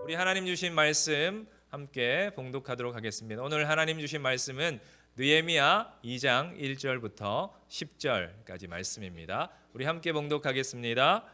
우리 하나님 주신 말씀 함께 봉독하도록 하겠습니다. 오늘 하나님 주신 말씀은 느헤미야 2장 1절부터 10절까지 말씀입니다. 우리 함께 봉독하겠습니다.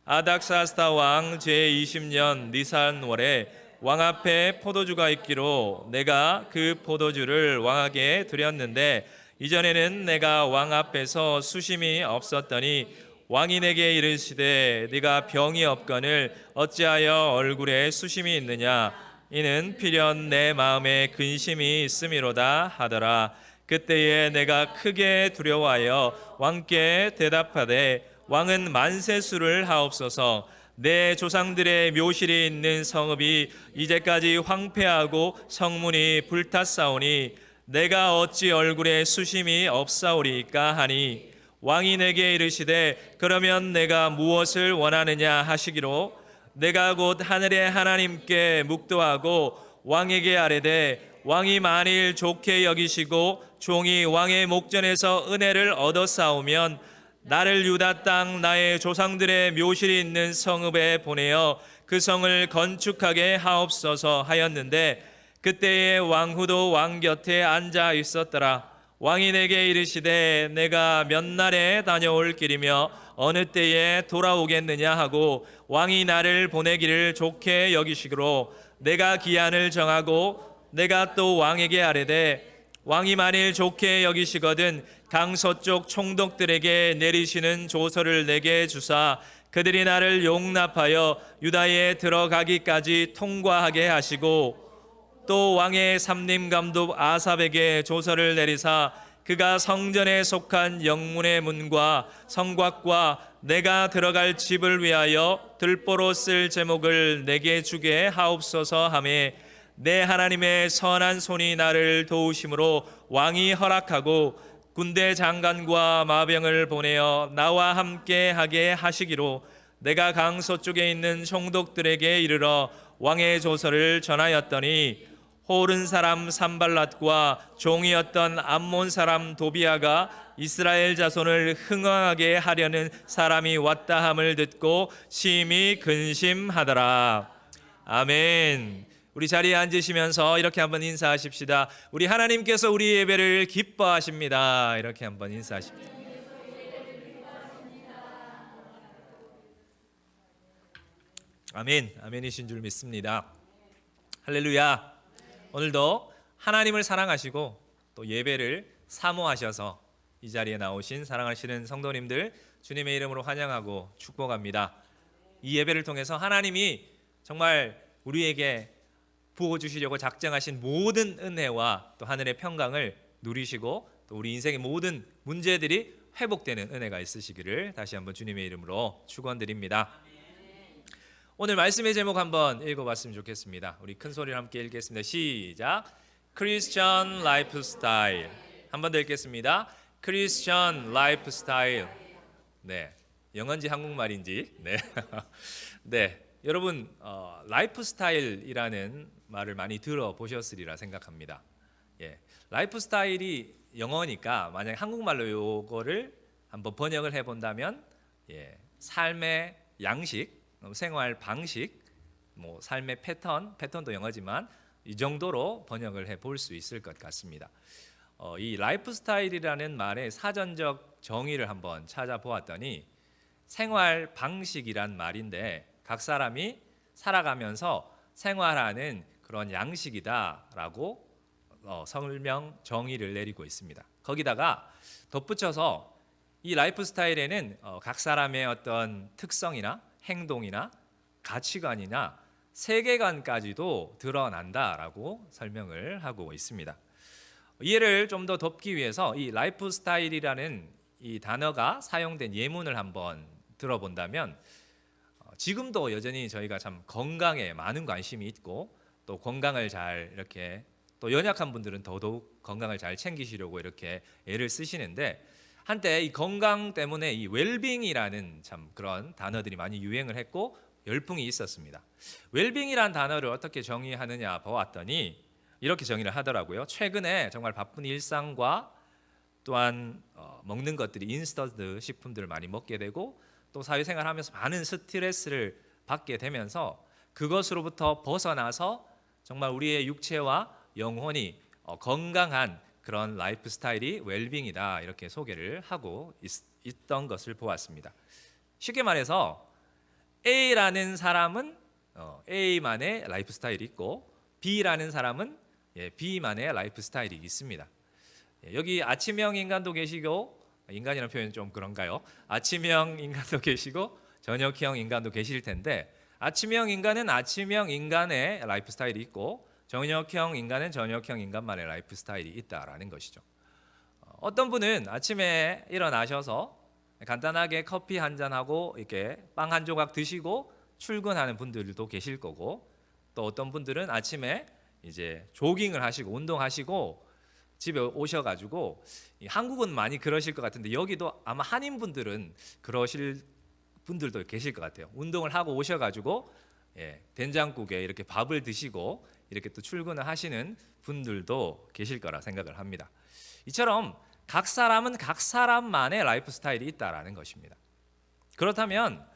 아닥사스다 왕 제20년 니산월에 왕 앞에 포도주가 있기로 내가 그 포도주를 왕에게 드렸는데 이전에는 내가 왕 앞에서 수심이 없었더니 왕이 내게 이르시되 네가 병이 없거늘 어찌하여 얼굴에 수심이 있느냐 이는 필연 내 마음에 근심이 있음이로다 하더라. 그때에 내가 크게 두려워하여 왕께 대답하되 왕은 만세수를 하옵소서. 내 조상들의 묘실이 있는 성읍이 이제까지 황폐하고 성문이 불탔사오니 내가 어찌 얼굴에 수심이 없사오리까 하니 왕이 내게 이르시되 그러면 내가 무엇을 원하느냐 하시기로 내가 곧 하늘의 하나님께 묵도하고 왕에게 아뢰되 왕이 만일 좋게 여기시고 종이 왕의 목전에서 은혜를 얻어싸우면 나를 유다 땅 나의 조상들의 묘실이 있는 성읍에 보내어 그 성을 건축하게 하옵소서 하였는데 그때에 왕후도 왕 곁에 앉아 있었더라. 왕이 내게 이르시되 내가 몇 날에 다녀올 길이며 어느 때에 돌아오겠느냐 하고 왕이 나를 보내기를 좋게 여기시기로 내가 기한을 정하고 내가 또 왕에게 아뢰되 왕이 만일 좋게 여기시거든 강서쪽 총독들에게 내리시는 조서를 내게 주사 그들이 나를 용납하여 유다에 들어가기까지 통과하게 하시고 또 왕의 삼림감독 아삽에게 조서를 내리사 그가 성전에 속한 영문의 문과 성곽과 내가 들어갈 집을 위하여 들보로 쓸 제목을 내게 주게 하옵소서 하매 내 하나님의 선한 손이 나를 도우심으로 왕이 허락하고 군대 장관과 마병을 보내어 나와 함께 하게 하시기로 내가 강서쪽에 있는 총독들에게 이르러 왕의 조서를 전하였더니 호른 사람 산발랏과 종이었던 암몬 사람 도비아가 이스라엘 자손을 흥왕하게 하려는 사람이 왔다 함을 듣고 심히 근심하더라. 아멘. 우리 자리에 앉으시면서 이렇게 한번 인사하십시다. 우리 하나님께서 우리 예배를 기뻐하십니다. 이렇게 한번 인사하십시다. 아멘. 아멘이신 줄 믿습니다. 할렐루야. 오늘도 하나님을 사랑하시고 또 예배를 사모하셔서 이 자리에 나오신 사랑하시는 성도님들 주님의 이름으로 환영하고 축복합니다. 이 예배를 통해서 하나님이 정말 우리에게 부어주시려고 작정하신 모든 은혜와 또 하늘의 평강을 누리시고 또 우리 인생의 모든 문제들이 회복되는 은혜가 있으시기를 다시 한번 주님의 이름으로 축원드립니다. 오늘 말씀의 제목 한번 읽어봤으면 좋겠습니다. 우리 큰 소리로 함께 읽겠습니다. 시작. Christian Lifestyle. 한번 더 읽겠습니다. Christian Lifestyle. 네, 영어인지 한국말인지. 네, 네. 여러분 라이프스타일이라는 말을 많이 들어보셨으리라 생각합니다. 예, 라이프스타일이 영어니까 만약 한국말로 요거를 한번 번역을 해본다면 삶의 양식, 생활 방식, 뭐 삶의 패턴도 영어지만 이 정도로 번역을 해볼 수 있을 것 같습니다. 이 라이프스타일이라는 말의 사전적 정의를 한번 찾아보았더니 생활 방식이란 말인데 각 사람이 살아가면서 생활하는 그런 양식이다라고 설명 정의를 내리고 있습니다. 거기다가 덧붙여서 이 라이프 스타일에는 각 사람의 어떤 특성이나 행동이나 가치관이나 세계관까지도 드러난다라고 설명을 하고 있습니다. 이해를 좀 더 돕기 위해서 이 라이프 스타일이라는 이 단어가 사용된 예문을 한번 들어본다면 지금도 여전히 저희가 참 건강에 많은 관심이 있고 또 건강을 잘 이렇게 또 연약한 분들은 더더욱 건강을 잘 챙기시려고 이렇게 애를 쓰시는데 한때 이 건강 때문에 이 웰빙이라는 참 그런 단어들이 많이 유행을 했고 열풍이 있었습니다. 웰빙이라는 단어를 어떻게 정의하느냐 보았더니 이렇게 정의를 하더라고요. 최근에 정말 바쁜 일상과 또한 먹는 것들이 인스턴트 식품들을 많이 먹게 되고 또 사회생활하면서 많은 스트레스를 받게 되면서 그것으로부터 벗어나서 정말 우리의 육체와 영혼이 건강한 그런 라이프 스타일이 웰빙이다, 이렇게 소개를 하고 있던 것을 보았습니다. 쉽게 말해서 A라는 사람은 A만의 라이프 스타일이 있고 B라는 사람은 B만의 라이프 스타일이 있습니다. 여기 아침형 인간도 계시고, 인간이라는 표현은 좀 그런가요? 아침형 인간도 계시고 저녁형 인간도 계실 텐데, 아침형 인간은 아침형 인간의 라이프 스타일이 있고 저녁형 인간은 저녁형 인간만의 라이프 스타일이 있다라는 것이죠. 어떤 분은 아침에 일어나셔서 간단하게 커피 한 잔하고 이렇게 빵 한 조각 드시고 출근하는 분들도 계실 거고, 또 어떤 분들은 아침에 이제 조깅을 하시고 운동하시고 집에 오셔가지고, 한국은 많이 그러실 것 같은데 여기도 아마 한인분들은 그러실 분들도 계실 것 같아요. 운동을 하고 오셔가지고 된장국에 이렇게 밥을 드시고 이렇게 또 출근을 하시는 분들도 계실 거라 생각을 합니다. 이처럼 각 사람은 각 사람만의 라이프 스타일이 있다라는 것입니다. 그렇다면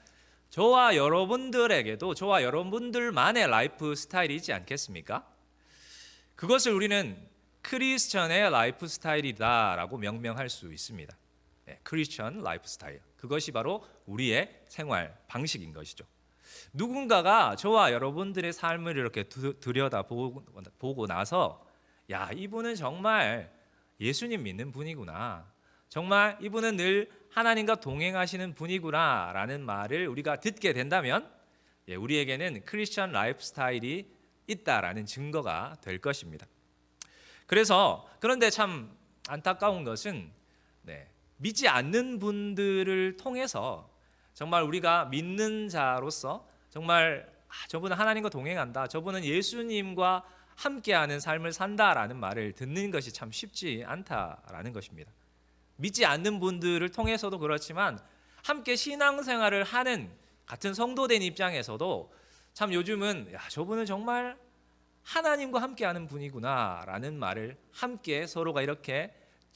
저와 여러분들에게도 저와 여러분들만의 라이프 스타일이 있지 않겠습니까? 그것을 우리는 크리스천의 라이프 스타일이다라고 명명할 수 있습니다. 크리스천 라이프 스타일, 그것이 바로 우리의 생활 방식인 것이죠. 누군가가 저와 여러분들의 삶을 이렇게 들여다보고 나서, 야, 이분은 정말 예수님 믿는 분이구나, 정말 이분은 늘 하나님과 동행하시는 분이구나 라는 말을 우리가 듣게 된다면 우리에게는 크리스천 라이프 스타일이 있다라는 증거가 될 것입니다. 그런데 참 안타까운 것은 믿지 않는 분들을 통해서 정말 우리가 믿는 자로서 정말 저분은 하나님과 동행한다, 저분은 예수님과 함께하는 삶을 산다라는 말을 듣는 것이 참 쉽지 않다라는 것입니다. 믿지 않는 분들을 통해서도 그렇지만 함께 신앙생활을 하는 같은 성도된 입장에서도 참 요즘은 저분은 정말 하나님과 함께하는 분이구나 라는 말을 함께 서로가 이렇게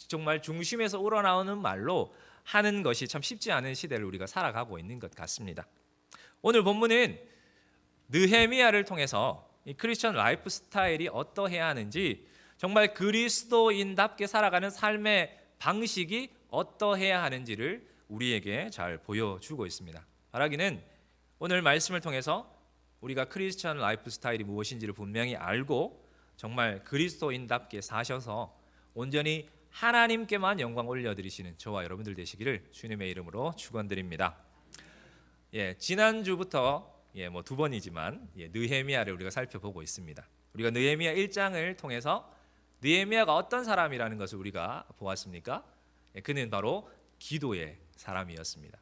정말 중심에서 우러나오는 말로 하는 것이 참 쉽지 않은 시대를 우리가 살아가고 있는 것 같습니다. 오늘 본문은 느헤미야를 통해서 이 크리스천 라이프 스타일이 어떠해야 하는지, 정말 그리스도인답게 살아가는 삶의 방식이 어떠해야 하는지를 우리에게 잘 보여주고 있습니다. 말하기는 오늘 말씀을 통해서 우리가 크리스천 라이프 스타일이 무엇인지를 분명히 알고 정말 그리스도인답게 사셔서 온전히 하나님께만 영광 올려드리시는 저와 여러분들 되시기를 주님의 이름으로 축원드립니다. 지난주부터 두 번이지만 느헤미야를 우리가 살펴보고 있습니다. 우리가 느헤미야 1장을 통해서 느헤미야가 어떤 사람이라는 것을 우리가 보았습니까? 그는 바로 기도의 사람이었습니다.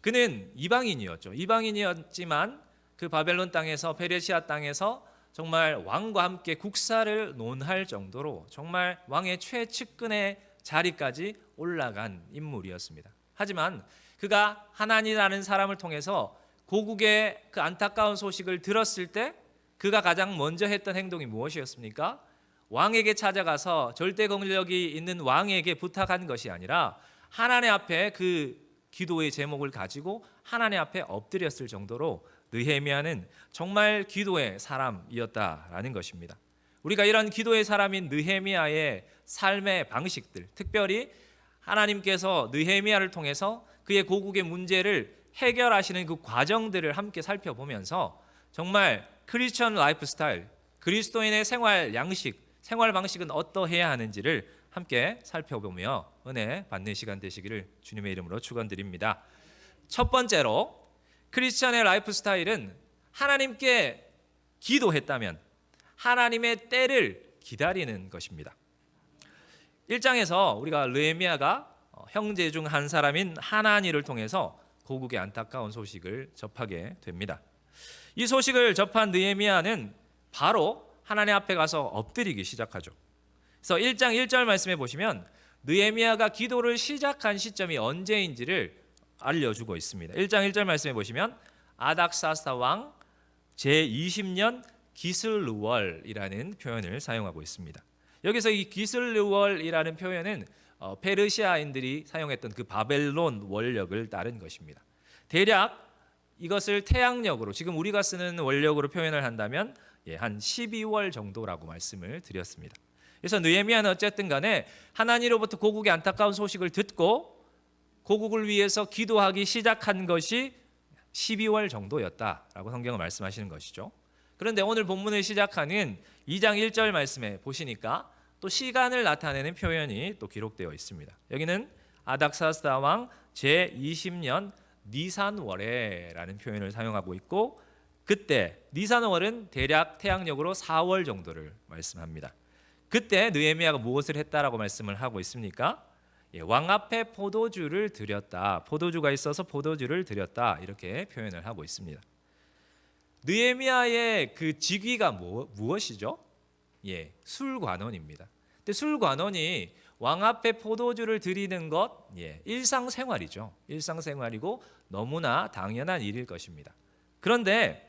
그는 이방인이었죠. 이방인이었지만 그 바벨론 땅에서, 페르시아 땅에서 정말 왕과 함께 국사를 논할 정도로 정말 왕의 최측근의 자리까지 올라간 인물이었습니다. 하지만 그가 하나님이라는 사람을 통해서 고국의 그 안타까운 소식을 들었을 때 그가 가장 먼저 했던 행동이 무엇이었습니까? 왕에게 찾아가서 절대 권력이 있는 왕에게 부탁한 것이 아니라 하나님 앞에 그 기도의 제목을 가지고 하나님 앞에 엎드렸을 정도로 느헤미야는 정말 기도의 사람이었다라는 것입니다. 우리가 이런 기도의 사람인 느헤미야의 삶의 방식들, 특별히 하나님께서 느헤미야를 통해서 그의 고국의 문제를 해결하시는 그 과정들을 함께 살펴보면서 정말 크리스천 라이프 스타일, 그리스도인의 생활 양식, 생활 방식은 어떠해야 하는지를 함께 살펴보며 은혜 받는 시간 되시기를 주님의 이름으로 축원드립니다. 첫 번째로 크리스천의 라이프 스타일은 하나님께 기도했다면 하나님의 때를 기다리는 것입니다. 1장에서 우리가 느헤미야가 형제 중 한 사람인 하나니를 통해서 고국의 안타까운 소식을 접하게 됩니다. 이 소식을 접한 느헤미야는 바로 하나님 앞에 가서 엎드리기 시작하죠. 그래서 1장 1절 말씀해 보시면 느헤미야가 기도를 시작한 시점이 언제인지를 알려주고 있습니다. 1장 1절 말씀해 보시면 아닥사스다 왕 제20년 기슬르월이라는 표현을 사용하고 있습니다. 여기서 이 기슬르월이라는 표현은 페르시아인들이 사용했던 그 바벨론 원력을 따른 것입니다. 대략 이것을 태양력으로 지금 우리가 쓰는 원력으로 표현을 한다면 한 12월 정도라고 말씀을 드렸습니다. 그래서 느헤미야는 어쨌든 간에 하나님으로부터 고국의 안타까운 소식을 듣고 고국을 위해서 기도하기 시작한 것이 12월 정도였다라고 성경은 말씀하시는 것이죠. 그런데 오늘 본문을 시작하는 2장 1절 말씀에 보시니까 또 시간을 나타내는 표현이 또 기록되어 있습니다. 여기는 아닥사스다 왕 제20년 니산월에라는 표현을 사용하고 있고, 그때 니산월은 대략 태양력으로 4월 정도를 말씀합니다. 그때 느헤미야가 무엇을 했다라고 말씀을 하고 있습니까? 왕 앞에 포도주를 드렸다. 포도주가 있어서 포도주를 드렸다. 이렇게 표현을 하고 있습니다. 느헤미야의 그 직위가 무엇이죠? 술관원입니다. 근데 술관원이 왕 앞에 포도주를 드리는 것, 일상생활이죠. 일상생활이고 너무나 당연한 일일 것입니다. 그런데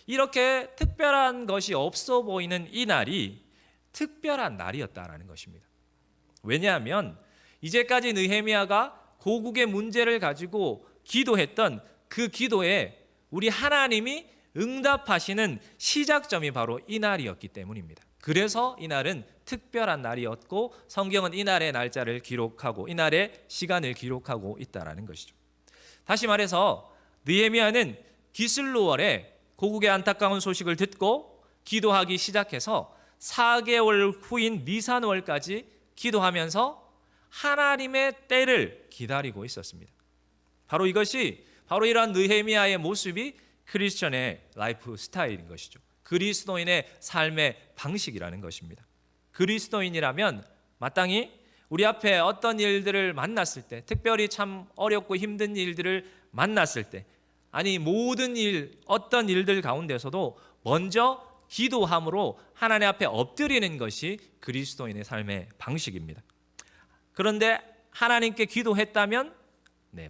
이렇게 특별한 것이 없어 보이는 이 날이 특별한 날이었다라는 것입니다. 왜냐하면 이제까지 느헤미야가 고국의 문제를 가지고 기도했던 그 기도에 우리 하나님이 응답하시는 시작점이 바로 이 날이었기 때문입니다. 그래서 이 날은 특별한 날이었고 성경은 이 날의 날짜를 기록하고 이 날의 시간을 기록하고 있다라는 것이죠. 다시 말해서 느헤미야는 기슬로월에 고국의 안타까운 소식을 듣고 기도하기 시작해서 4개월 후인 니산월까지 기도하면서 하나님의 때를 기다리고 있었습니다. 바로 이것이 바로 이러한 느헤미야의 모습이 크리스천의 라이프 스타일인 것이죠. 그리스도인의 삶의 방식이라는 것입니다. 그리스도인이라면 마땅히 우리 앞에 어떤 일들을 만났을 때, 특별히 참 어렵고 힘든 일들을 만났을 때, 아니 모든 일, 어떤 일들 가운데서도 먼저 기도함으로 하나님 앞에 엎드리는 것이 그리스도인의 삶의 방식입니다. 그런데 하나님께 기도했다면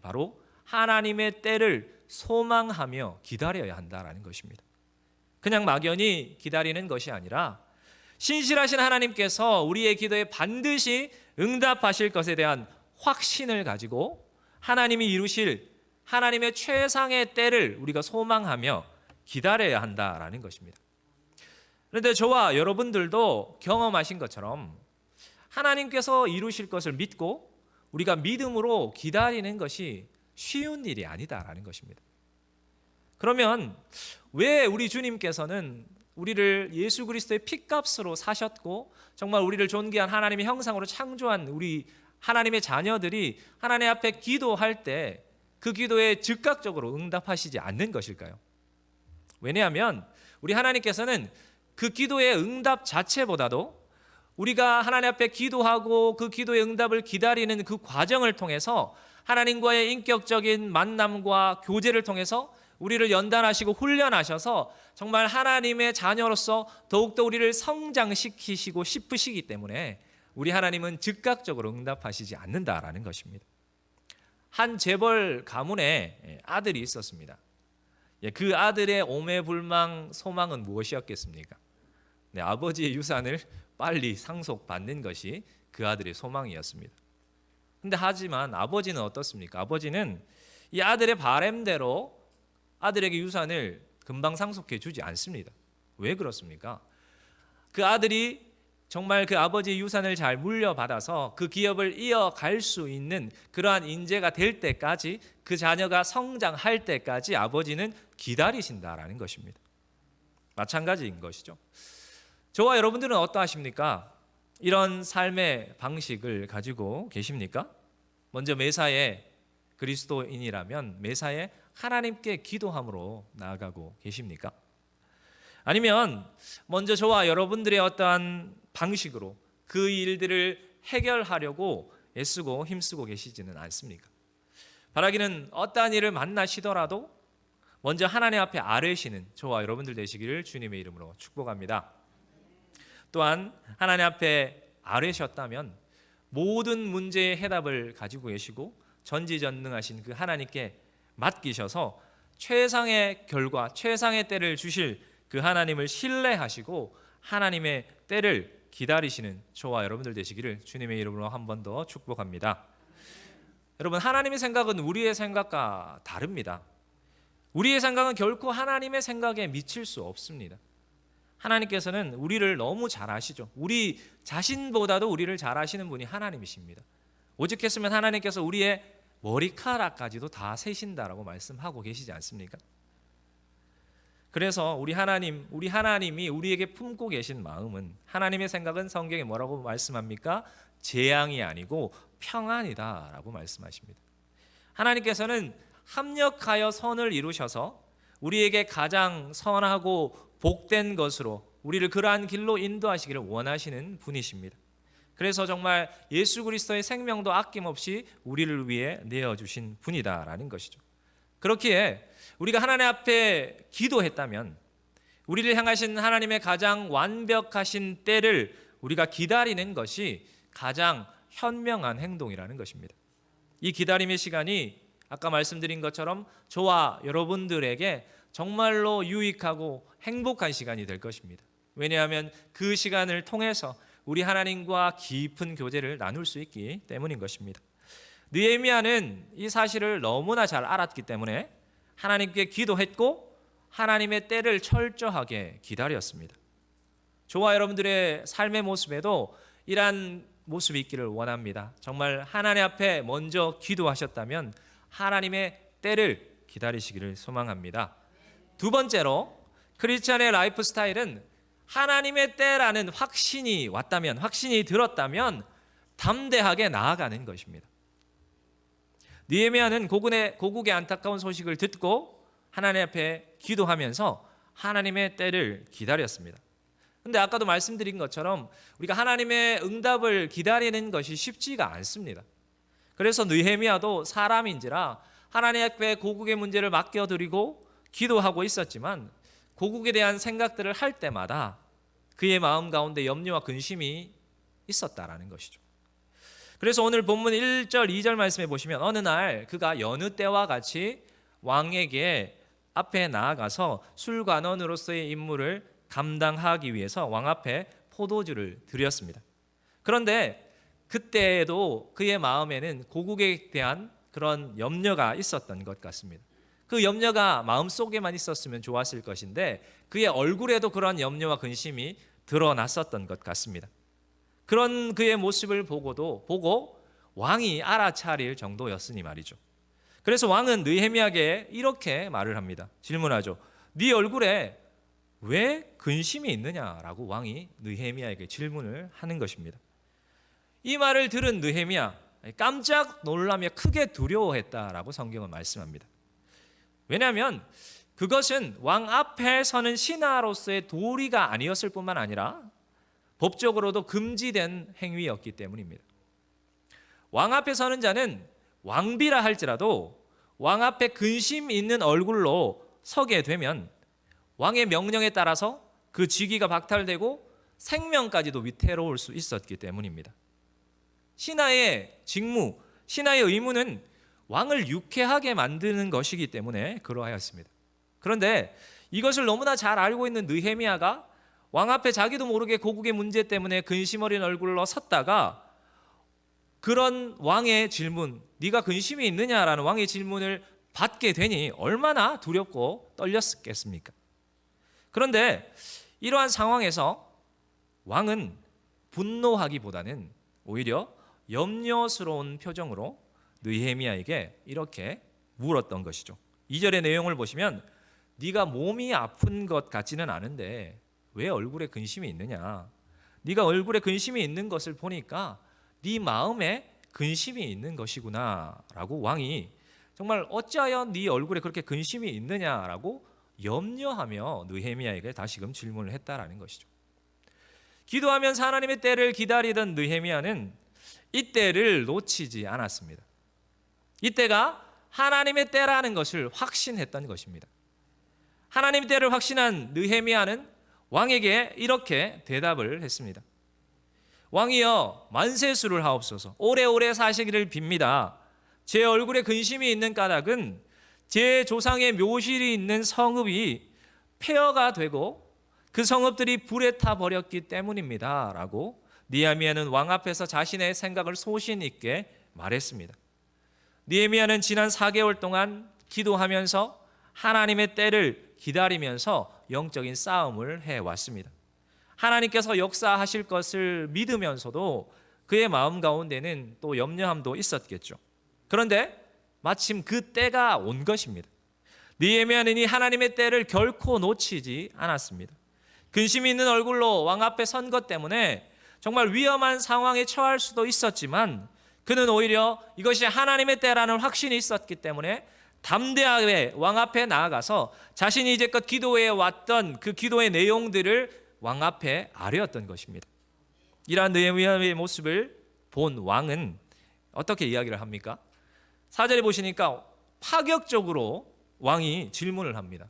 바로 하나님의 때를 소망하며 기다려야 한다라는 것입니다. 그냥 막연히 기다리는 것이 아니라 신실하신 하나님께서 우리의 기도에 반드시 응답하실 것에 대한 확신을 가지고 하나님이 이루실 하나님의 최상의 때를 우리가 소망하며 기다려야 한다라는 것입니다. 그런데 저와 여러분들도 경험하신 것처럼 하나님께서 이루실 것을 믿고 우리가 믿음으로 기다리는 것이 쉬운 일이 아니다라는 것입니다. 그러면 왜 우리 주님께서는 우리를 예수 그리스도의 피값으로 사셨고 정말 우리를 존귀한 하나님의 형상으로 창조한 우리 하나님의 자녀들이 하나님 앞에 기도할 때 그 기도에 즉각적으로 응답하시지 않는 것일까요? 왜냐하면 우리 하나님께서는 그 기도의 응답 자체보다도 우리가 하나님 앞에 기도하고 그 기도의 응답을 기다리는 그 과정을 통해서 하나님과의 인격적인 만남과 교제를 통해서 우리를 연단하시고 훈련하셔서 정말 하나님의 자녀로서 더욱더 우리를 성장시키시고 싶으시기 때문에 우리 하나님은 즉각적으로 응답하시지 않는다라는 것입니다. 한 재벌 가문에 아들이 있었습니다. 그 아들의 오매불망 소망은 무엇이었겠습니까? 아버지의 유산을 빨리 상속받는 것이 그 아들의 소망이었습니다. 근데 하지만 아버지는 어떻습니까? 아버지는 이 아들의 바램대로 아들에게 유산을 금방 상속해 주지 않습니다. 왜 그렇습니까? 그 아들이 정말 그 아버지의 유산을 잘 물려받아서 그 기업을 이어갈 수 있는 그러한 인재가 될 때까지, 그 자녀가 성장할 때까지 아버지는 기다리신다라는 것입니다. 마찬가지인 것이죠. 저와 여러분들은 어떠하십니까? 이런 삶의 방식을 가지고 계십니까? 먼저 매사에 그리스도인이라면 매사에 하나님께 기도함으로 나아가고 계십니까? 아니면 먼저 저와 여러분들의 어떠한 방식으로 그 일들을 해결하려고 애쓰고 힘쓰고 계시지는 않습니까? 바라기는 어떠한 일을 만나시더라도 먼저 하나님 앞에 아뢰시는 저와 여러분들 되시기를 주님의 이름으로 축복합니다. 또한 하나님 앞에 아뢰셨다면 모든 문제의 해답을 가지고 계시고 전지전능하신 그 하나님께 맡기셔서 최상의 결과, 최상의 때를 주실 그 하나님을 신뢰하시고 하나님의 때를 기다리시는 저와 여러분들 되시기를 주님의 이름으로 한 번 더 축복합니다. 여러분, 하나님의 생각은 우리의 생각과 다릅니다. 우리의 생각은 결코 하나님의 생각에 미칠 수 없습니다. 하나님께서는 우리를 너무 잘 아시죠. 우리 자신보다도 우리를 잘 아시는 분이 하나님이십니다. 오죽했으면 하나님께서 우리의 머리카락까지도 다 세신다라고 말씀하고 계시지 않습니까? 그래서 우리 하나님이 우리에게 품고 계신 마음은, 하나님의 생각은 성경에 뭐라고 말씀합니까? 재앙이 아니고 평안이다라고 말씀하십니다. 하나님께서는 합력하여 선을 이루셔서 우리에게 가장 선하고 복된 것으로 우리를 그러한 길로 인도하시기를 원하시는 분이십니다. 그래서 정말 예수 그리스도의 생명도 아낌없이 우리를 위해 내어주신 분이다라는 것이죠. 그렇기에 우리가 하나님 앞에 기도했다면 우리를 향하신 하나님의 가장 완벽하신 때를 우리가 기다리는 것이 가장 현명한 행동이라는 것입니다. 이 기다림의 시간이 아까 말씀드린 것처럼 저와 여러분들에게 정말로 유익하고 행복한 시간이 될 것입니다. 왜냐하면 그 시간을 통해서 우리 하나님과 깊은 교제를 나눌 수 있기 때문인 것입니다. 느헤미야는 이 사실을 너무나 잘 알았기 때문에 하나님께 기도했고 하나님의 때를 철저하게 기다렸습니다. 저와 여러분들의 삶의 모습에도 이러한 모습이 있기를 원합니다. 정말 하나님 앞에 먼저 기도하셨다면 하나님의 때를 기다리시기를 소망합니다. 두 번째로, 크리스찬의 라이프 스타일은 하나님의 때라는 확신이 왔다면, 확신이 들었다면 담대하게 나아가는 것입니다. 느헤미야는 고국의 안타까운 소식을 듣고 하나님 앞에 기도하면서 하나님의 때를 기다렸습니다. 근데 아까도 말씀드린 것처럼 우리가 하나님의 응답을 기다리는 것이 쉽지가 않습니다. 그래서 느헤미야도 사람인지라 하나님 앞에 고국의 문제를 맡겨드리고 기도하고 있었지만 고국에 대한 생각들을 할 때마다 그의 마음 가운데 염려와 근심이 있었다라는 것이죠. 그래서 오늘 본문 1절 2절 말씀해 보시면 어느 날 그가 여느 때와 같이 왕에게 앞에 나아가서 술관원으로서의 임무를 감당하기 위해서 왕 앞에 포도주를 드렸습니다. 그런데 그때에도 그의 마음에는 고국에 대한 그런 염려가 있었던 것 같습니다. 그 염려가 마음속에만 있었으면 좋았을 것인데 그의 얼굴에도 그런 염려와 근심이 드러났었던 것 같습니다. 그런 그의 모습을 보고 왕이 알아차릴 정도였으니 말이죠. 그래서 왕은 느헤미야에게 이렇게 말을 합니다. 질문하죠. 네 얼굴에 왜 근심이 있느냐라고 왕이 느헤미야에게 질문을 하는 것입니다. 이 말을 들은 느헤미야 깜짝 놀라며 크게 두려워했다라고 성경은 말씀합니다. 왜냐하면 그것은 왕 앞에 서는 신하로서의 도리가 아니었을 뿐만 아니라 법적으로도 금지된 행위였기 때문입니다. 왕 앞에 서는 자는 왕비라 할지라도 왕 앞에 근심 있는 얼굴로 서게 되면 왕의 명령에 따라서 그 직위가 박탈되고 생명까지도 위태로울 수 있었기 때문입니다. 신하의 직무, 신하의 의무는 왕을 유쾌하게 만드는 것이기 때문에 그러하였습니다. 그런데 이것을 너무나 잘 알고 있는 느헤미야가 왕 앞에 자기도 모르게 고국의 문제 때문에 근심 어린 얼굴로 섰다가 그런 왕의 질문, 네가 근심이 있느냐라는 왕의 질문을 받게 되니 얼마나 두렵고 떨렸겠습니까? 그런데 이러한 상황에서 왕은 분노하기보다는 오히려 염려스러운 표정으로 느헤미야에게 이렇게 물었던 것이죠. 2절의 내용을 보시면 네가 몸이 아픈 것 같지는 않은데 왜 얼굴에 근심이 있느냐? 네가 얼굴에 근심이 있는 것을 보니까 네 마음에 근심이 있는 것이구나 라고 왕이 정말 어찌하여 네 얼굴에 그렇게 근심이 있느냐라고 염려하며 느헤미야에게 다시금 질문을 했다라는 것이죠. 기도하면서 하나님의 때를 기다리던 느헤미야는 이 때를 놓치지 않았습니다. 이때가 하나님의 때라는 것을 확신했던 것입니다. 하나님의 때를 확신한 느헤미야는 왕에게 이렇게 대답을 했습니다. 왕이여 만세수를 하옵소서. 오래오래 사시기를 빕니다. 제 얼굴에 근심이 있는 까닭은 제 조상의 묘실이 있는 성읍이 폐허가 되고 그 성읍들이 불에 타 버렸기 때문입니다 라고 느헤미야는 왕 앞에서 자신의 생각을 소신 있게 말했습니다. 느헤미야는 지난 4개월 동안 기도하면서 하나님의 때를 기다리면서 영적인 싸움을 해왔습니다. 하나님께서 역사하실 것을 믿으면서도 그의 마음 가운데는 또 염려함도 있었겠죠. 그런데 마침 그 때가 온 것입니다. 느헤미야는 이 하나님의 때를 결코 놓치지 않았습니다. 근심 있는 얼굴로 왕 앞에 선 것 때문에 정말 위험한 상황에 처할 수도 있었지만 그는 오히려 이것이 하나님의 때라는 확신이 있었기 때문에 담대하게 왕 앞에 나아가서 자신이 이제껏 기도해 왔던 그 기도의 내용들을 왕 앞에 아뢰었던 것입니다. 이러한 느헤미야의 모습을 본 왕은 어떻게 이야기를 합니까? 4절에 보시니까 파격적으로 왕이 질문을 합니다.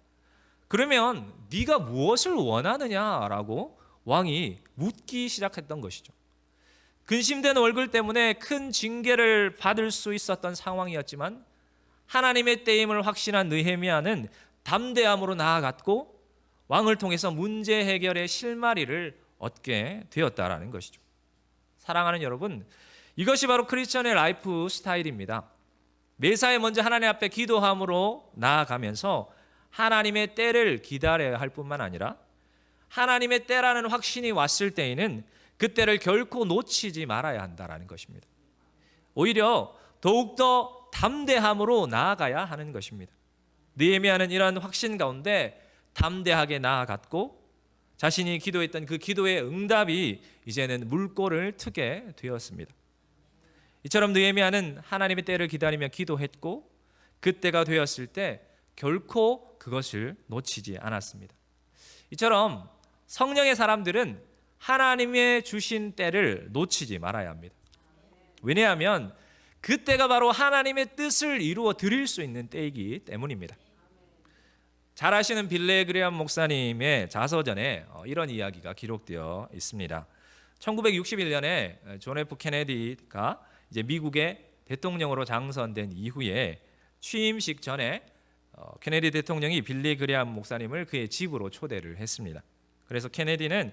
그러면 네가 무엇을 원하느냐라고 왕이 묻기 시작했던 것이죠. 근심된 얼굴 때문에 큰 징계를 받을 수 있었던 상황이었지만 하나님의 때임을 확신한 느헤미야는 담대함으로 나아갔고 왕을 통해서 문제 해결의 실마리를 얻게 되었다라는 것이죠. 사랑하는 여러분, 이것이 바로 크리스천의 라이프 스타일입니다. 매사에 먼저 하나님 앞에 기도함으로 나아가면서 하나님의 때를 기다려야 할 뿐만 아니라 하나님의 때라는 확신이 왔을 때에는 그 때를 결코 놓치지 말아야 한다라는 것입니다. 오히려 더욱더 담대함으로 나아가야 하는 것입니다. 느헤미야는 이러한 확신 가운데 담대하게 나아갔고 자신이 기도했던 그 기도의 응답이 이제는 물꼬를 트게 되었습니다. 이처럼 느헤미야는 하나님의 때를 기다리며 기도했고 그 때가 되었을 때 결코 그것을 놓치지 않았습니다. 이처럼 성령의 사람들은 하나님의 주신 때를 놓치지 말아야 합니다. 왜냐하면 그 때가 바로 하나님의 뜻을 이루어 드릴 수 있는 때이기 때문입니다. 잘 아시는 빌레 그레엄 목사님의 자서전에 이런 이야기가 기록되어 있습니다. 1961년에 존 F 케네디가 이제 미국의 대통령으로 당선된 이후에 취임식 전에 케네디 대통령이 빌리 그레엄 목사님을 그의 집으로 초대를 했습니다. 그래서 케네디는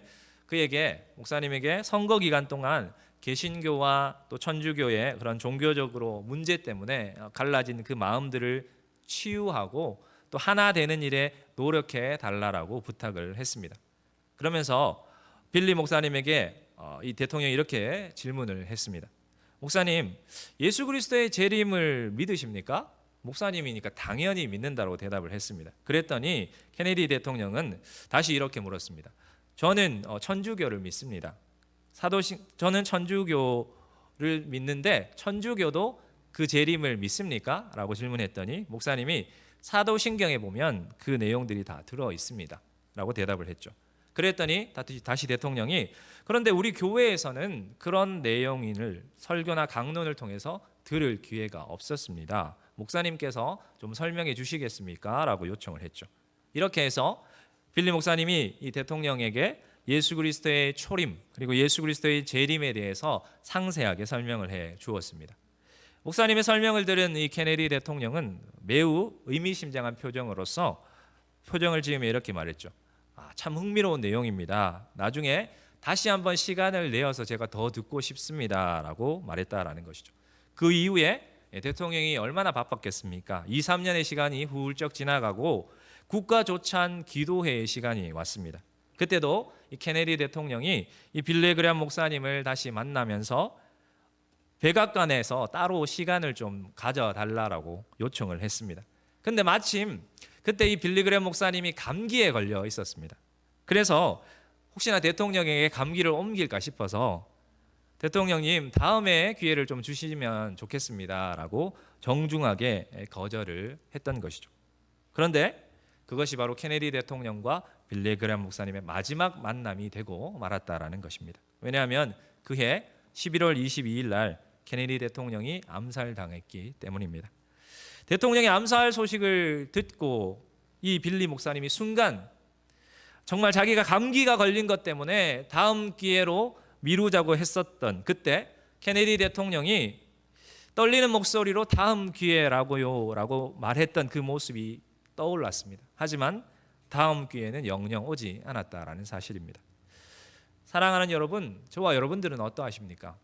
목사님에게 선거 기간 동안 개신교와 또 천주교의 그런 종교적으로 문제 때문에 갈라진 그 마음들을 치유하고 또 하나 되는 일에 노력해 달라고 부탁을 했습니다. 그러면서 빌리 목사님에게 이 대통령이 이렇게 질문을 했습니다. 목사님, 예수 그리스도의 재림을 믿으십니까? 목사님이니까 당연히 믿는다고 대답을 했습니다. 그랬더니 케네디 대통령은 다시 이렇게 물었습니다. 저는 천주교를 믿습니다. 저는 천주교를 믿는데 천주교도 그 재림을 믿습니까? 라고 질문했더니 목사님이 사도신경에 보면 그 내용들이 다 들어 있습니다. 라고 대답을 했죠. 그랬더니 다시 대통령이 그런데 우리 교회에서는 그런 내용을 설교나 강론을 통해서 들을 기회가 없었습니다. 목사님께서 좀 설명해 주시겠습니까? 라고 요청을 했죠. 이렇게 해서 빌리 목사님이 이 대통령에게 예수 그리스도의 초림 그리고 예수 그리스도의 재림에 대해서 상세하게 설명을 해 주었습니다. 목사님의 설명을 들은 이 케네디 대통령은 매우 의미심장한 표정을 지으며 이렇게 말했죠. 참 흥미로운 내용입니다. 나중에 다시 한번 시간을 내어서 제가 더 듣고 싶습니다. 라고 말했다라는 것이죠. 그 이후에 대통령이 얼마나 바빴겠습니까? 2, 3년의 시간이 훌쩍 지나가고 국가조찬 기도회의 시간이 왔습니다. 그때도 이 케네디 대통령이 이 빌레 그레엄 목사님을 다시 만나면서 백악관에서 따로 시간을 좀 가져달라고 요청을 했습니다. 근데 마침 그때 이 빌리 그레엄 목사님이 감기에 걸려 있었습니다. 그래서 혹시나 대통령에게 감기를 옮길까 싶어서 대통령님 다음에 기회를 좀 주시면 좋겠습니다 라고 정중하게 거절을 했던 것이죠. 그런데 그것이 바로 케네디 대통령과 빌리 그레엄 목사님의 마지막 만남이 되고 말았다라는 것입니다. 왜냐하면 그해 11월 22일 날 케네디 대통령이 암살당했기 때문입니다. 대통령의 암살 소식을 듣고 이 빌리 목사님이 순간 정말 자기가 감기가 걸린 것 때문에 다음 기회로 미루자고 했었던 그때 케네디 대통령이 떨리는 목소리로 다음 기회라고요 라고 말했던 그 모습이 떠올랐습니다. 하지만 다음 기회는 영영 오지 않았다라는 사실입니다. 사랑하는 여러분, 저와 여러분들은 어떠하십니까?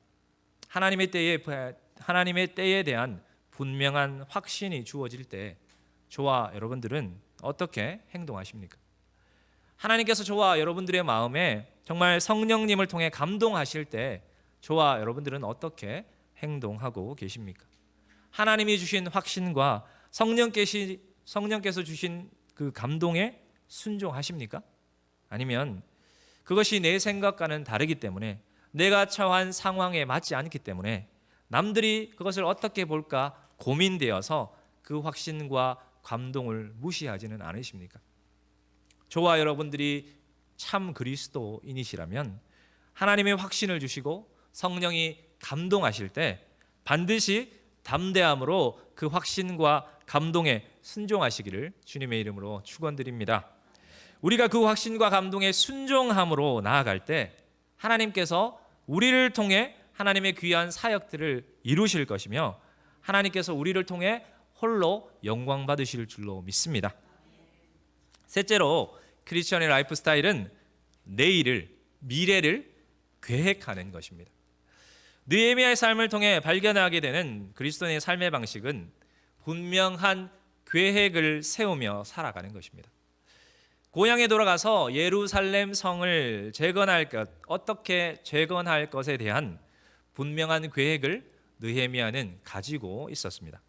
하나님의 때에 대한 분명한 확신이 주어질 때 저와 여러분들은 어떻게 행동하십니까? 하나님께서 저와 여러분들의 마음에 정말 성령님을 통해 감동하실 때 저와 여러분들은 어떻게 행동하고 계십니까? 하나님이 주신 확신과 성령께서 주신 그 감동에 순종하십니까? 아니면 그것이 내 생각과는 다르기 때문에 내가 처한 상황에 맞지 않기 때문에 남들이 그것을 어떻게 볼까 고민되어서 그 확신과 감동을 무시하지는 않으십니까? 저와 여러분들이 참 그리스도인이시라면 하나님의 확신을 주시고 성령이 감동하실 때 반드시 담대함으로 그 확신과 감동에 순종하시기를 주님의 이름으로 축원드립니다. 우리가 그 확신과 감동에 순종함으로 나아갈 때 하나님께서 우리를 통해 하나님의 귀한 사역들을 이루실 것이며 하나님께서 우리를 통해 홀로 영광 받으실 줄로 믿습니다. 셋째로 크리스천의 라이프 스타일은 내일을, 미래를 계획하는 것입니다. 느헤미야의 삶을 통해 발견하게 되는 그리스도인의 삶의 방식은 분명한 계획을 세우며 살아가는 것입니다. 고향에 돌아가서 예루살렘 성을 재건할 것, 어떻게 재건할 것에 대한 분명한 계획을 느헤미야는 가지고 있었습니다.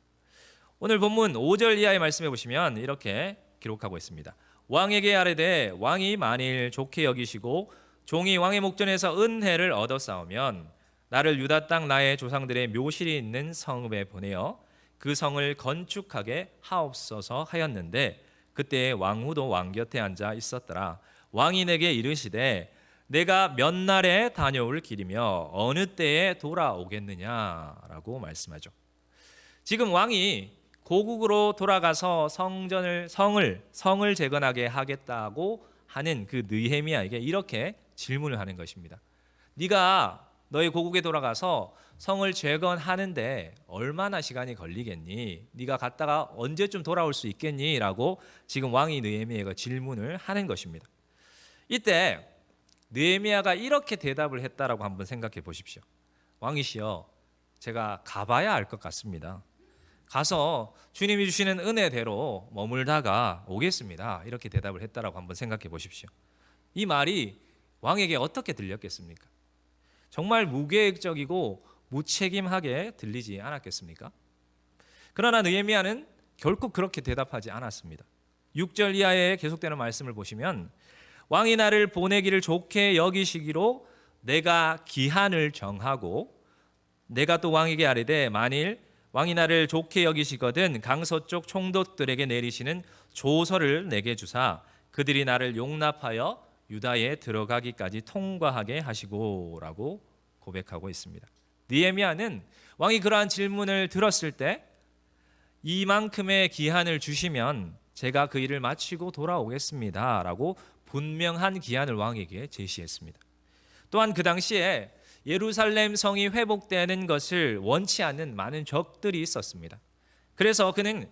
오늘 본문 5절 이하의 말씀해 보시면 이렇게 기록하고 있습니다. 왕에게 아뢰되 왕이 만일 좋게 여기시고 종이 왕의 목전에서 은혜를 얻어 싸우면 나를 유다 땅 나의 조상들의 묘실이 있는 성읍에 보내어 그 성을 건축하게 하옵소서 하였는데 그때 왕후도 왕 곁에 앉아 있었더라. 왕이 내게 이르시되 내가 몇 날에 다녀올 길이며 어느 때에 돌아오겠느냐라고 말씀하죠. 지금 왕이 고국으로 돌아가서 성을 재건하게 하겠다고 하는 그 느헤미야에게 이렇게 질문을 하는 것입니다. 네가 너의 고국에 돌아가서 성을 재건하는데 얼마나 시간이 걸리겠니? 네가 갔다가 언제쯤 돌아올 수 있겠니? 라고 지금 왕이 느헤미야가 질문을 하는 것입니다. 이때 느헤미야가 이렇게 대답을 했다라고 한번 생각해 보십시오. 왕이시여, 제가 가봐야 알 것 같습니다. 가서 주님이 주시는 은혜대로 머물다가 오겠습니다. 이렇게 대답을 했다라고 한번 생각해 보십시오. 이 말이 왕에게 어떻게 들렸겠습니까? 정말 무계획적이고 무책임하게 들리지 않았겠습니까? 그러나 느헤미야는 결코 그렇게 대답하지 않았습니다. 6절 이하에 계속되는 말씀을 보시면 왕이 나를 보내기를 좋게 여기시기로 내가 기한을 정하고 내가 또 왕에게 아뢰되 만일 왕이 나를 좋게 여기시거든 강서쪽 총독들에게 내리시는 조서를 내게 주사 그들이 나를 용납하여 유다에 들어가기까지 통과하게 하시고라고 고백하고 있습니다. 느헤미야는 왕이 그러한 질문을 들었을 때 이만큼의 기한을 주시면 제가 그 일을 마치고 돌아오겠습니다라고 분명한 기한을 왕에게 제시했습니다. 또한 그 당시에 예루살렘 성이 회복되는 것을 원치 않는 많은 적들이 있었습니다. 그래서 그는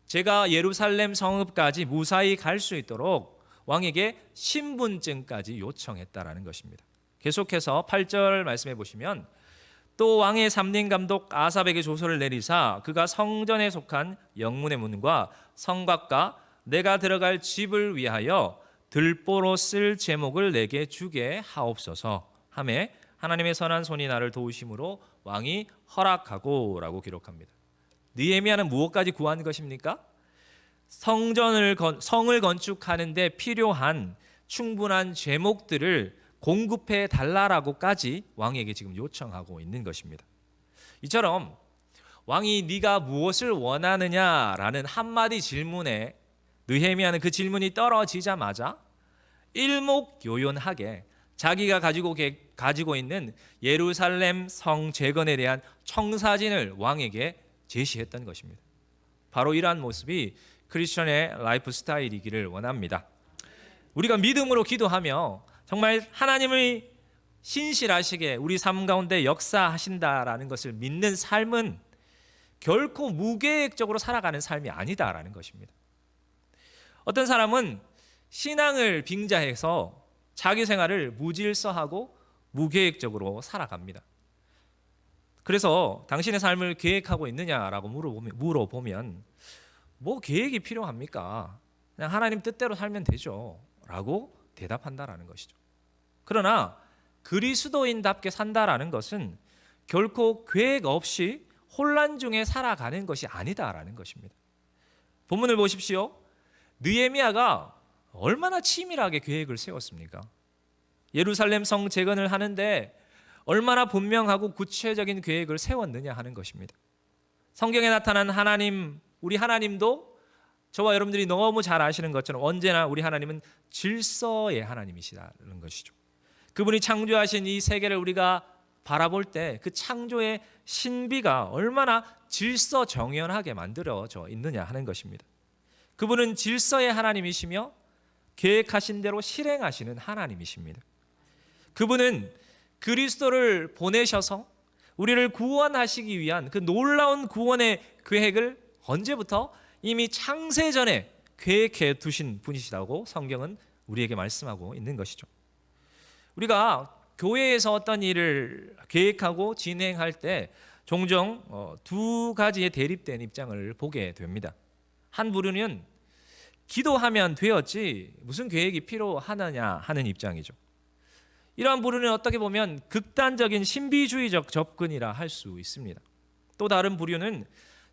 제가 예루살렘 성읍까지 무사히 갈 수 있도록 왕에게 신분증까지 요청했다라는 것입니다. 계속해서 8절 말씀해 보시면 또 왕의 삼림 감독 아삽에게 조서를 내리사 그가 성전에 속한 영문의 문과 성곽과 내가 들어갈 집을 위하여 들보로 쓸 제목을 내게 주게 하옵소서 하매 하나님의 선한 손이 나를 도우심으로 왕이 허락하고라고 기록합니다. 느헤미야는 무엇까지 구한 것입니까? 성을 건축하는 데 필요한 충분한 제목들을 공급해 달라라고까지 왕에게 지금 요청하고 있는 것입니다. 이처럼 왕이 네가 무엇을 원하느냐라는 한마디 질문에 느헤미야는 그 질문이 떨어지자마자 일목요연하게 자기가 가지고 있는 예루살렘 성 재건에 대한 청사진을 왕에게 제시했던 것입니다. 바로 이러한 모습이 크리스천의 라이프 스타일이기를 원합니다. 우리가 믿음으로 기도하며 정말 하나님의 신실하시게 우리 삶 가운데 역사하신다라는 것을 믿는 삶은 결코 무계획적으로 살아가는 삶이 아니다라는 것입니다. 어떤 사람은 신앙을 빙자해서 자기 생활을 무질서하고 무계획적으로 살아갑니다. 그래서 당신의 삶을 계획하고 있느냐라고 물어보면 뭐 계획이 필요합니까? 그냥 하나님 뜻대로 살면 되죠 라고 대답한다라는 것이죠. 그러나 그리스도인답게 산다라는 것은 결코 계획 없이 혼란 중에 살아가는 것이 아니다라는 것입니다. 본문을 보십시오. 느헤미야가 얼마나 치밀하게 계획을 세웠습니까? 예루살렘 성 재건을 하는데 얼마나 분명하고 구체적인 계획을 세웠느냐 하는 것입니다. 성경에 나타난 하나님, 우리 하나님도 저와 여러분들이 너무 잘 아시는 것처럼 언제나 우리 하나님은 질서의 하나님이시라는 것이죠. 그분이 창조하신 이 세계를 우리가 바라볼 때 그 창조의 신비가 얼마나 질서정연하게 만들어져 있느냐 하는 것입니다. 그분은 질서의 하나님이시며 계획하신 대로 실행하시는 하나님이십니다. 그분은 그리스도를 보내셔서 우리를 구원하시기 위한 그 놀라운 구원의 계획을 언제부터 이미 창세전에 계획해 두신 분이시라고 성경은 우리에게 말씀하고 있는 것이죠. 우리가 교회에서 어떤 일을 계획하고 진행할 때 종종 두 가지의 대립된 입장을 보게 됩니다. 한 부류는 기도하면 되었지 무슨 계획이 필요하느냐 하는 입장이죠. 이러한 부류는 어떻게 보면 극단적인 신비주의적 접근이라 할 수 있습니다. 또 다른 부류는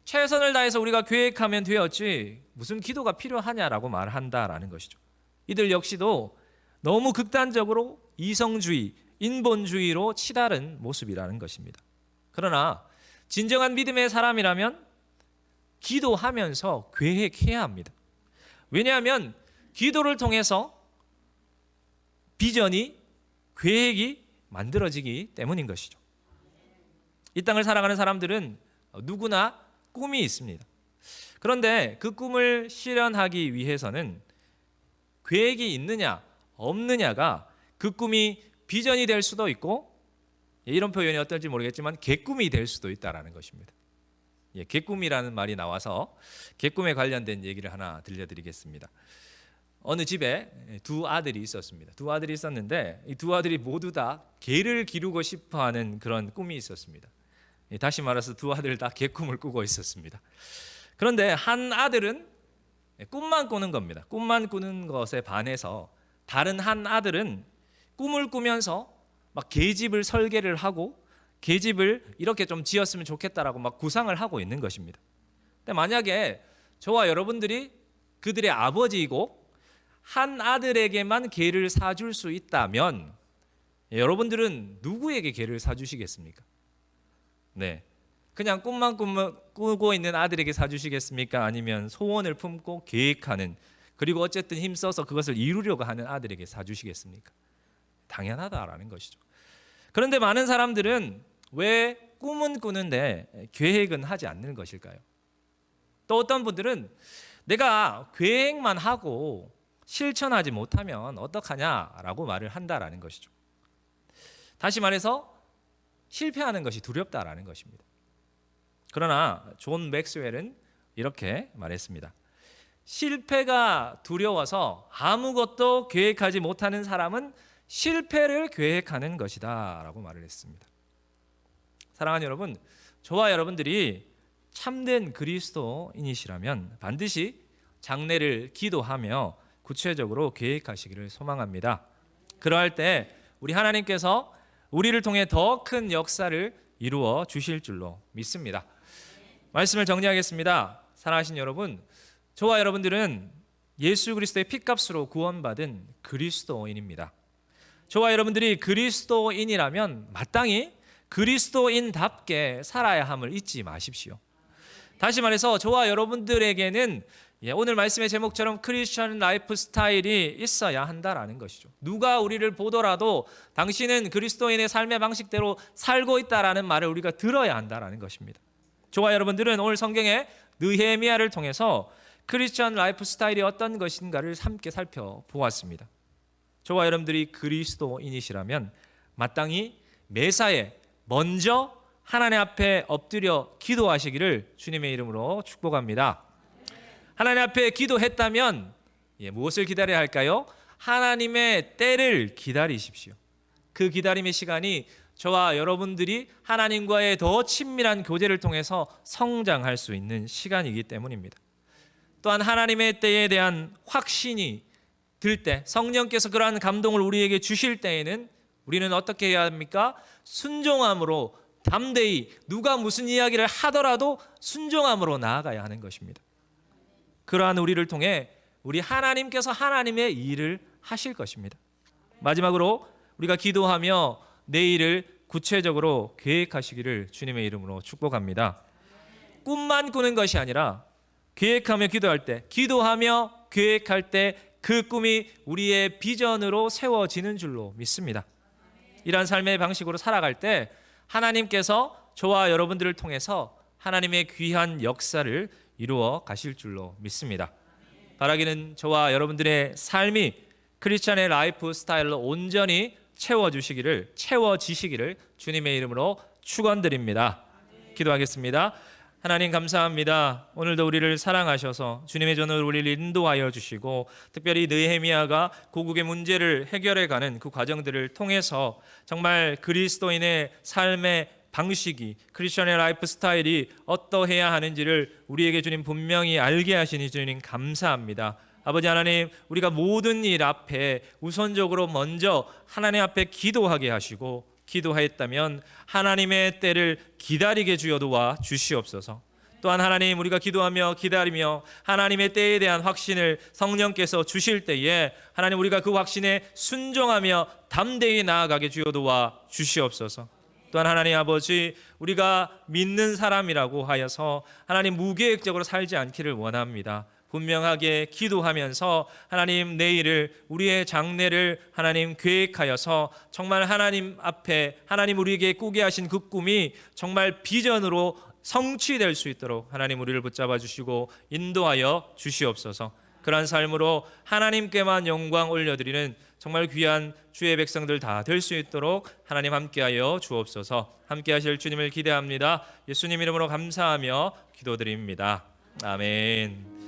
최선을 다해서 우리가 계획하면 되었지 무슨 기도가 필요하냐라고 말한다라는 것이죠. 이들 역시도 너무 극단적으로 이성주의, 인본주의로 치달은 모습이라는 것입니다. 그러나 진정한 믿음의 사람이라면 기도하면서 계획해야 합니다. 왜냐하면 기도를 통해서 비전이, 계획이 만들어지기 때문인 것이죠. 이 땅을 살아가는 사람들은 누구나 꿈이 있습니다. 그런데 그 꿈을 실현하기 위해서는 계획이 있느냐 없느냐가 그 꿈이 비전이 될 수도 있고, 이런 표현이 어떨지 모르겠지만 개꿈이 될 수도 있다는 것입니다. 개꿈이라는 말이 나와서 개꿈에 관련된 얘기를 하나 들려드리겠습니다. 어느 집에 두 아들이 있었습니다. 두 아들이 있었는데 이 두 아들이 모두 다 개를 기르고 싶어하는 그런 꿈이 있었습니다. 다시 말해서 두 아들 다 개꿈을 꾸고 있었습니다. 그런데 한 아들은 꿈만 꾸는 겁니다. 꿈만 꾸는 것에 반해서 다른 한 아들은 꿈을 꾸면서 막 개집을 설계를 하고 개집을 이렇게 좀 지었으면 좋겠다라고 막 구상을 하고 있는 것입니다. 근데 만약에 저와 여러분들이 그들의 아버지이고 한 아들에게만 개를 사줄 수 있다면 여러분들은 누구에게 개를 사주시겠습니까? 네, 그냥 꿈만 꾸고 있는 아들에게 사주시겠습니까? 아니면 소원을 품고 계획하는, 그리고 어쨌든 힘써서 그것을 이루려고 하는 아들에게 사주시겠습니까? 당연하다라는 것이죠. 그런데 많은 사람들은 왜 꿈은 꾸는데 계획은 하지 않는 것일까요? 또 어떤 분들은 내가 계획만 하고 실천하지 못하면 어떡하냐라고 말을 한다라는 것이죠. 다시 말해서 실패하는 것이 두렵다라는 것입니다. 그러나 존 맥스웰은 이렇게 말했습니다. 실패가 두려워서 아무것도 계획하지 못하는 사람은 실패를 계획하는 것이다 라고 말을 했습니다. 사랑하는 여러분, 저와 여러분들이 참된 그리스도인이시라면 반드시 장래를 기도하며 구체적으로 계획하시기를 소망합니다. 그러할 때 우리 하나님께서 우리를 통해 더 큰 역사를 이루어 주실 줄로 믿습니다. 말씀을 정리하겠습니다. 사랑하신 여러분, 저와 여러분들은 예수 그리스도의 피값으로 구원받은 그리스도인입니다. 저와 여러분들이 그리스도인이라면 마땅히 그리스도인답게 살아야 함을 잊지 마십시오. 다시 말해서 저와 여러분들에게는 오늘 말씀의 제목처럼 크리스천 라이프 스타일이 있어야 한다라는 것이죠. 누가 우리를 보더라도 당신은 그리스도인의 삶의 방식대로 살고 있다라는 말을 우리가 들어야 한다라는 것입니다. 저와 여러분들은 오늘 성경의 느헤미야를 통해서 크리스천 라이프 스타일이 어떤 것인가를 함께 살펴보았습니다. 저와 여러분들이 그리스도인이시라면 마땅히 매사에 먼저 하나님 앞에 엎드려 기도하시기를 주님의 이름으로 축복합니다. 하나님 앞에 기도했다면 무엇을 기다려야 할까요? 하나님의 때를 기다리십시오. 그 기다림의 시간이 저와 여러분들이 하나님과의 더 친밀한 교제를 통해서 성장할 수 있는 시간이기 때문입니다. 또한 하나님의 때에 대한 확신이 들 때, 성령께서 그러한 감동을 우리에게 주실 때에는 우리는 어떻게 해야 합니까? 순종함으로 담대히 누가 무슨 이야기를 하더라도 순종함으로 나아가야 하는 것입니다. 그러한 우리를 통해 우리 하나님께서 하나님의 일을 하실 것입니다. 마지막으로 우리가 기도하며 내일을 구체적으로 계획하시기를 주님의 이름으로 축복합니다. 꿈만 꾸는 것이 아니라 계획하며 기도할 때, 기도하며 계획할 때 그 꿈이 우리의 비전으로 세워지는 줄로 믿습니다. 이러한 삶의 방식으로 살아갈 때 하나님께서 저와 여러분들을 통해서 하나님의 귀한 역사를 이루어 가실 줄로 믿습니다. 바라기는 저와 여러분들의 삶이 크리스찬의 라이프 스타일로 온전히 채워지시기를 주님의 이름으로 축원드립니다. 기도하겠습니다. 하나님 감사합니다. 오늘도 우리를 사랑하셔서 주님의 전으로 우리를 인도하여 주시고 특별히 느헤미야가 고국의 문제를 해결해가는 그 과정들을 통해서 정말 그리스도인의 삶의 방식이, 크리스천의 라이프 스타일이 어떠해야 하는지를 우리에게 주님 분명히 알게 하시니 주님 감사합니다. 아버지 하나님, 우리가 모든 일 앞에 우선적으로 먼저 하나님 앞에 기도하게 하시고 기도하였다면 하나님의 때를 기다리게 주여 도와 주시옵소서. 또한 하나님, 우리가 기도하며 기다리며 하나님의 때에 대한 확신을 성령께서 주실 때에 하나님, 우리가 그 확신에 순종하며 담대히 나아가게 주여 도와 주시옵소서. 또한 하나님 아버지, 우리가 믿는 사람이라고 하여서 하나님 무계획적으로 살지 않기를 원합니다. 분명하게 기도하면서 하나님 내일을, 우리의 장래를 하나님 계획하여서 정말 하나님 앞에 하나님 우리에게 꾸게 하신 그 꿈이 정말 비전으로 성취될 수 있도록 하나님 우리를 붙잡아 주시고 인도하여 주시옵소서. 그러한 삶으로 하나님께만 영광 올려드리는 정말 귀한 주의 백성들 다 될 수 있도록 하나님 함께하여 주옵소서. 함께하실 주님을 기대합니다. 예수님 이름으로 감사하며 기도드립니다. 아멘.